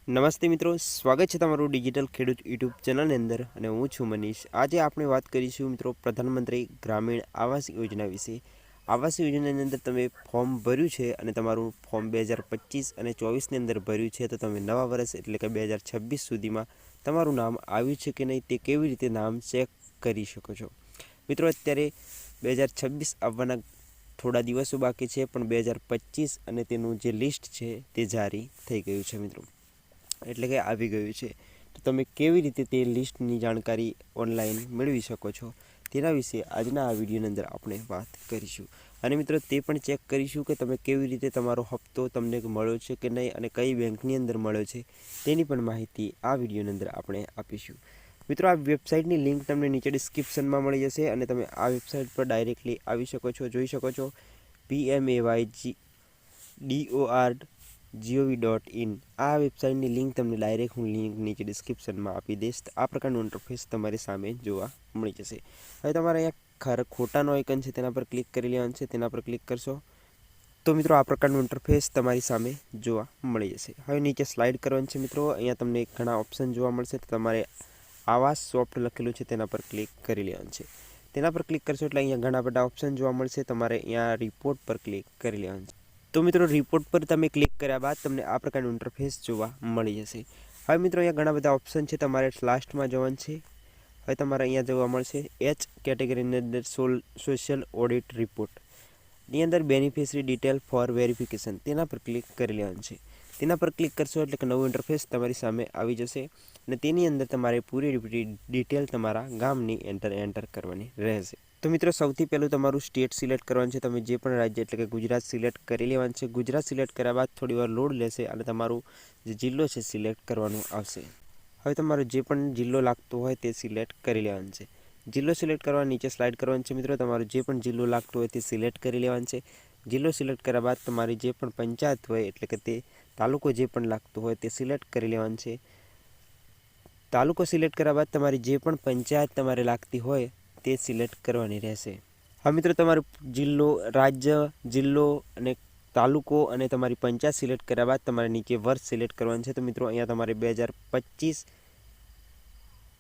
નમસ્તે મિત્રો, સ્વાગત છે તમારું ડિજિટલ ખેડૂત યુટ્યુબ ચેનલની અંદર અને હું છું મનીષ। આજે આપણે વાત કરીશું મિત્રો પ્રધાનમંત્રી ગ્રામીણ આવાસ યોજના વિશે। આવાસ યોજનાની અંદર તમે ફોર્મ ભર્યું છે અને તમારું ફોર્મ 2025 અને 24ની અંદર ભર્યું છે, તો તમે નવા વર્ષ એટલે કે 2026 સુધીમાં તમારું નામ આવ્યું છે કે નહીં તે કેવી રીતે નામ ચેક કરી શકો છો। મિત્રો અત્યારે 2026 આવવાના થોડા દિવસો બાકી છે, પણ 2025 અને તેનું જે લિસ્ટ છે તે જારી થઈ ગયું છે મિત્રો, એટલે કે આવી ગયું છે। તો તમે કેવી રીતે તે લિસ્ટની જાણકારી ઓનલાઈન મેળવી શકો છો તેના વિશે આજના આ વિડીયોની અંદર આપણે વાત કરીશું। અને મિત્રો તે પણ ચેક કરીશું કે તમે કેવી રીતે તમારો હપ્તો તમને મળ્યો છે કે નહીં અને કઈ બેંકની અંદર મળ્યો છે તેની પણ માહિતી આ વિડીયોની અંદર આપણે આપીશું। મિત્રો આ વેબસાઇટની લિંક તમને નીચે ડિસ્ક્રિપ્શનમાં મળી જશે અને તમે આ વેબસાઇટ પર ડાયરેક્ટલી આવી શકો છો, જોઈ શકો છો PMAYDOR.gov.in। આ વેબસાઇટની લિંક તમને ડાયરેક્ટ હું લિંક નીચે ડિસ્ક્રિપ્શનમાં આપી દઈશ। આ પ્રકારનું ઇન્ટરફેસ તમારી સામે જોવા મળી જશે। હવે તમારે અહીંયા ખોટાનો આઇકન છે તેના પર ક્લિક કરી લેવાનું છે, તેના પર ક્લિક કરશો તો મિત્રો આ પ્રકારનું ઇન્ટરફેસ તમારી સામે જોવા મળી જશે। હવે નીચે સ્લાઇડ કરવાનું છે મિત્રો, અહીંયા તમને ઘણા ઓપ્શન જોવા મળશે, તો તમારે આવાસ સોફ્ટ લખેલું છે તેના પર ક્લિક કરી લેવાનું છે। તેના પર ક્લિક કરશો એટલે અહીંયા ઘણા બધા ઓપ્શન જોવા મળશે, તમારે અહીંયા રિપોર્ટ પર ક્લિક કરી લેવાનું છે। તો મિત્રો રિપોર્ટ પર તમે ક્લિક કર્યા બાદ તમને આ પ્રકારનું ઇન્ટરફેસ જોવા મળી જશે। હવે મિત્રો અહીંયા ઘણા બધા ઓપ્શન છે, તમારે લાસ્ટમાં જવાનું છે। હવે તમારે અહીંયા જોવા મળશે એચ કેટેગરીની અંદર સોશિયલ ઓડિટ રિપોર્ટની અંદર બેનિફિશરી ડિટેલ ફોર વેરિફિકેશન, તેના પર ક્લિક કરી લેવાનું છે। તેના પર ક્લિક કરશો એટલે કે નવું ઇન્ટરફેસ તમારી સામે આવી જશે અને તેની અંદર તમારે પૂરી ડિટેલ તમારા ગામની એન્ટર કરવાની રહેશે। તો મિત્રો સૌથી પહેલું તમારું સ્ટેટ સિલેક્ટ કરવાનું છે, તમે જે પણ રાજ્ય એટલે કે ગુજરાત સિલેક્ટ કરી લેવાનું છે। ગુજરાત સિલેક્ટ કર્યા બાદ થોડી વાર લોડ લેશે અને તમારું જે જિલ્લો છે સિલેક્ટ કરવાનું આવશે। હવે તમારો જે પણ જિલ્લો લાગતો હોય તે સિલેક્ટ કરી લેવાનું છે। જિલ્લો સિલેક્ટ કરવા નીચે સ્લાઇડ કરવાનું છે મિત્રો, તમારો જે પણ જિલ્લો લાગતો હોય તે સિલેક્ટ કરી લેવાનું છે। જિલ્લો સિલેક્ટ કર્યા બાદ તમારી જે પણ પંચાયત હોય એટલે કે તે તાલુકો જે પણ લાગતો હોય તે સિલેક્ટ કરી લેવાનું છે। તાલુકો સિલેક્ટ કર્યા બાદ તમારી જે પણ પંચાયત તમારે લાગતી હોય તે સિલેક્ટ કરવાની રહેશે। હવે મિત્રો તમારો જિલ્લો, રાજ્ય, જિલ્લો અને તાલુકો અને તમારી પંચાયત સિલેક્ટ કર્યા બાદ તમારે નીચે વર્ષ સિલેક્ટ કરવાનું છે। તો મિત્રો અહીંયા તમારે 2025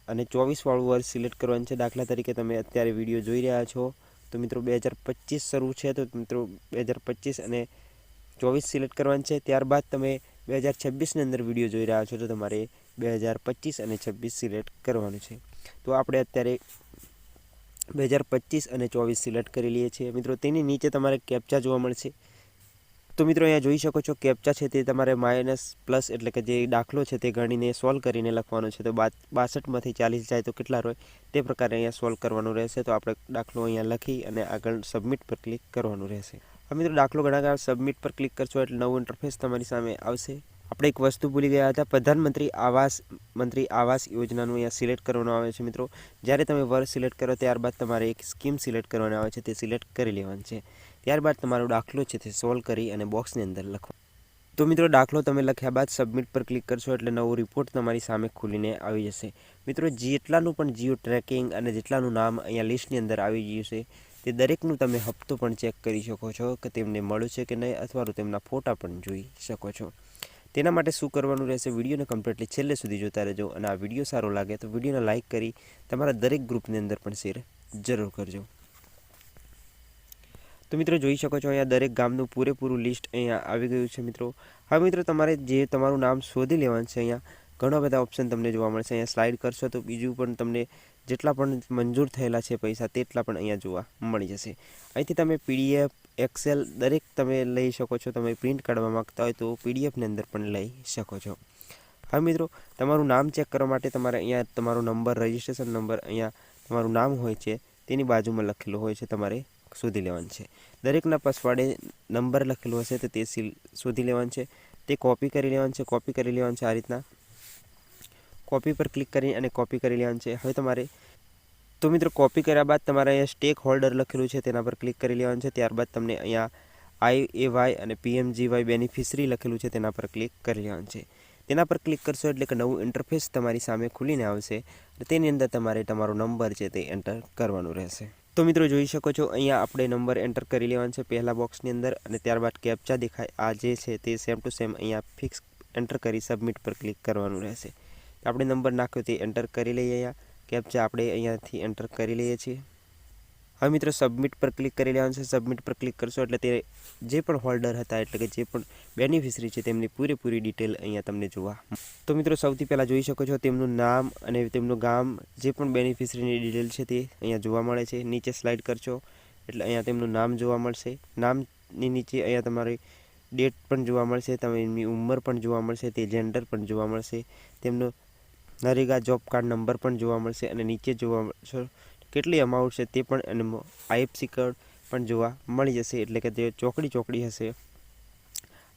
અને 24 વાળું વર્ષ સિલેક્ટ કરવાનું છે। દાખલા તરીકે તમે અત્યારે વિડીયો જોઈ રહ્યા છો તો મિત્રો 2025 શરૂ છે, તો મિત્રો 2025 અને 24 સિલેક્ટ કરવાનું છે। ત્યારબાદ તમે 2026ની અંદર વિડીયો જોઈ રહ્યા છો તો તમારે 2025 અને 26 સિલેક્ટ કરવાનું છે। તો આપણે અત્યારે 2025 અને 24 સિલેક્ટ કરી લઈએ છીએ મિત્રો। તેની નીચે તમારે કેપ્ચા જોવા મળશે, તો મિત્રો અહીંયા જોઈ શકો છો કેપ્ચા છે તે તમારે માઇનસ પ્લસ એટલે કે જે દાખલો છે તે ગણીને સોલ્વ કરીને લખવાનો છે। તો 62માંથી 40 જાય તો કેટલા રહે તે પ્રકારે અહીંયા સોલ્વ કરવાનું રહેશે। તો આપણે દાખલો અહીંયા લખી અને આગળ સબમિટ પર ક્લિક કરવાનું રહેશે। હવે મિત્રો દાખલો ગણાકાર સબમિટ પર ક્લિક કરશો એટલે નવું ઇન્ટરફેસ તમારી સામે આવશે। આપણે એક વસ્તુ ભૂલી ગયા હતા, પ્રધાનમંત્રી આવાસ યોજનાનું અહીંયા સિલેક્ટ કરવાનું આવે છે મિત્રો। જ્યારે તમે વર્ષ સિલેક્ટ કરો ત્યારબાદ તમારે એક સ્કીમ સિલેક્ટ કરવાની આવે છે, તે સિલેક્ટ કરી લેવાનું છે। ત્યારબાદ તમારો દાખલો છે તે સોલ્વ કરી અને બોક્સની અંદર લખો। તો મિત્રો દાખલો તમે લખ્યા બાદ સબમિટ પર ક્લિક કરશો એટલે નવો રિપોર્ટ તમારી સામે ખુલીને આવી જશે। મિત્રો જેટલાનું પણ જીઓ ટ્રેકિંગ અને જેટલાનું નામ અહીંયા લિસ્ટની અંદર આવી ગયું છે તે દરેકનું તમે હપ્તો પણ ચેક કરી શકો છો કે તેમને મળ્યું છે કે નહીં, અથવા તો તેમના ફોટા પણ જોઈ શકો છો। તેના માટે શું કરવાનું રહેશે, વિડીયોને કમ્પ્લીટલી છેલ્લે સુધી જોતા રહેજો અને આ વિડીયો સારો લાગે તો વિડીયોને લાઇક કરી તમારા દરેક ગ્રુપની અંદર પણ શેર જરૂર કરજો। તો મિત્રો જોઈ શકો છો અહીંયા દરેક ગામનું પૂરેપૂરું લિસ્ટ અહીંયા આવી ગયું છે મિત્રો। હવે મિત્રો તમારે જે તમારું નામ શોધી લેવાનું છે, અહીંયા ઘણા બધા ઓપ્શન તમને જોવા મળશે। અહીંયા સ્લાઇડ કરશો તો બીજું પણ તમને જેટલા પણ મંજૂર થયેલા છે પૈસા તેટલા પણ અહીંયા જોવા મળી જશે। અહીંથી તમે PDF, એક્સેલ દરેક તમે લઈ શકો છો। તમે પ્રિન્ટ કાઢવા માગતા હોય તો PDFની અંદર પણ લઈ શકો છો। હવે મિત્રો તમારું નામ ચેક કરવા માટે તમારે અહીંયા તમારો નંબર, રજિસ્ટ્રેશન નંબર અહીંયા તમારું નામ હોય છે તેની બાજુમાં લખેલું હોય છે, તમારે શોધી લેવાનું છે। દરેકના પાછવાડે નંબર લખેલો હશે તો તે શોધી લેવાનું છે, તે કોપી કરી લેવાનું છે। કોપી કરી લેવાનું છે, આ રીતના કોપી પર ક્લિક કરી અને કોપી કરી લેવાનું છે। હવે તમારે તો મિત્રો કોપી કર્યા બાદ તમારે અહીંયા સ્ટેક હોલ્ડર લખેલું છે તેના પર ક્લિક કરી લેવાનું છે। ત્યારબાદ તમને અહીંયા IAY અને PMGY બેનિફિશરી લખેલું છે તેના પર ક્લિક કરી લેવાનું છે। તેના પર ક્લિક કરશો એટલે કે નવું ઇન્ટરફેસ તમારી સામે ખુલીને આવશે અને તેની અંદર તમારે તમારો નંબર છે તે એન્ટર કરવાનું રહેશે। તો મિત્રો જોઈ શકો છો અહીંયા આપણે નંબર એન્ટર કરી લેવાનો છે પહેલા બોક્સની અંદર અને ત્યારબાદ કેપ્ચા દેખાય, આ જે છે તે સેમ ટુ સેમ અહીંયા ફિક્સ એન્ટર કરી સબમિટ પર ક્લિક કરવાનું રહેશે. આપણે નંબર નાખ્યો તે એન્ટર કરી લઈએ. અહીંયા કેપ્ચા આપણે અહીંયાથી એન્ટર કરી લઈએ છીએ. હવે મિત્રો સબમિટ પર ક્લિક કરી લેવાનું છે. સબમિટ પર ક્લિક કરશો એટલે તે જે પણ હોલ્ડર હતા એટલે કે જે પણ બેનિફિશરી છે તેમની પૂરેપૂરી ડિટેલ અહીંયા તમને જોવા. તો મિત્રો સૌથી પહેલાં જોઈ શકો છો તેમનું નામ અને તેમનું ગામ, જે પણ બેનિફિશરીની ડિટેલ છે તે અહીંયા જોવા મળે છે. નીચે સ્લાઇડ કરશો એટલે અહીંયા તેમનું નામ જોવા મળશે. નામની નીચે અહીંયા તમારી ડેટ પણ જોવા મળશે, તેમની ઉંમર પણ જોવા મળશે, તે જેન્ડર પણ જોવા મળશે, તેમનો નરેગા જોબ કાર્ડ નંબર પણ જોવા મળશે અને નીચે જોવા મળશે કેટલી અમાઉન્ટ છે તે પણ અને IFSC કોડ પણ જોવા મળી જશે, એટલે કે તે ચોકડી હશે.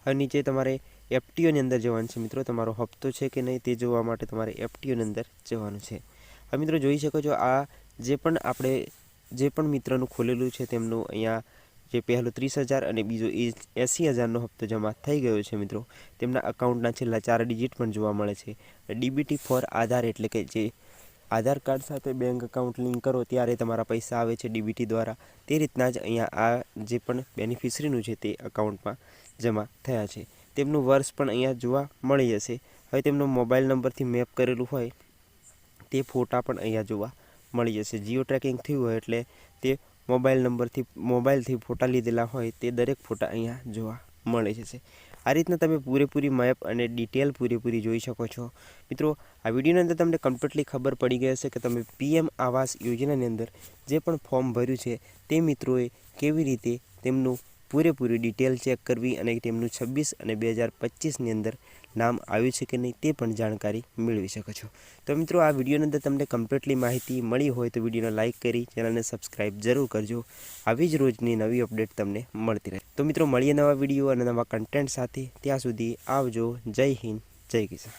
હવે નીચે તમારે FTOની અંદર જવાનું છે મિત્રો. તમારો હપ્તો છે કે નહીં તે જોવા માટે તમારે FTOની અંદર જવાનું છે. હવે મિત્રો જોઈ શકો છો આ જે પણ મિત્રનું ખોલેલું છે તેમનું અહીંયા જે પહેલું 30,000 અને બીજો 80,000નો હપ્તો જમા થઈ ગયો છે મિત્રો. તેમના અકાઉન્ટના છેલ્લા 4 ડિજિટ પણ જોવા મળે છે. DBT ફોર આધાર એટલે કે જે આધાર કાર્ડ સાથે બેંક એકાઉન્ટ લિંક કરો ત્યારે તમારા પૈસા આવે છે DBT દ્વારા. તે રીતના જ અહીંયા આ જે પણ બેનિફિશરીનું છે તે અકાઉન્ટમાં જમા થયા છે. તેમનું વર્ષ પણ અહીંયા જોવા મળી જશે. હવે તેમનો મોબાઈલ નંબરથી મેપ કરેલું હોય તે ફોટા પણ અહીંયા જોવા મળી જશે. જીઓ ટ્રેકિંગ થયું હોય એટલે તે મોબાઈલથી ફોટા લીધેલા હોય તે દરેક ફોટા અહીંયા જોવા મળી જશે. આ રીતના તમે પૂરેપૂરી મેપ અને ડિટેલ પૂરેપૂરી જોઈ શકો છો. મિત્રો આ વિડીયોની અંદર તમને કમ્પ્લીટલી ખબર પડી ગઈ હશે કે તમે PM આવાસ યોજનાની અંદર જે પણ ફોર્મ ભર્યું છે તે મિત્રોએ કેવી રીતે તેમનું પૂરેપૂરી ડિટેલ ચેક કરવી અને તેમનું 26 અને 2025ની અંદર નામ આવ્યું છે કે નહીં તે પણ જાણકારી મેળવી શકો છો. તો મિત્રો આ વિડીયોની અંદર તમને કમ્પ્લીટલી માહિતી મળી હોય તો વિડીયોને લાઇક કરી ચેનલને સબસ્ક્રાઈબ જરૂર કરજો. આવી જ રોજની નવી અપડેટ તમને મળતી રહે. તો મિત્રો મળીએ નવા વિડીયો અને નવા કન્ટેન્ટ સાથે. ત્યાં સુધી આવજો. જય હિન્દ, જય કિસાન.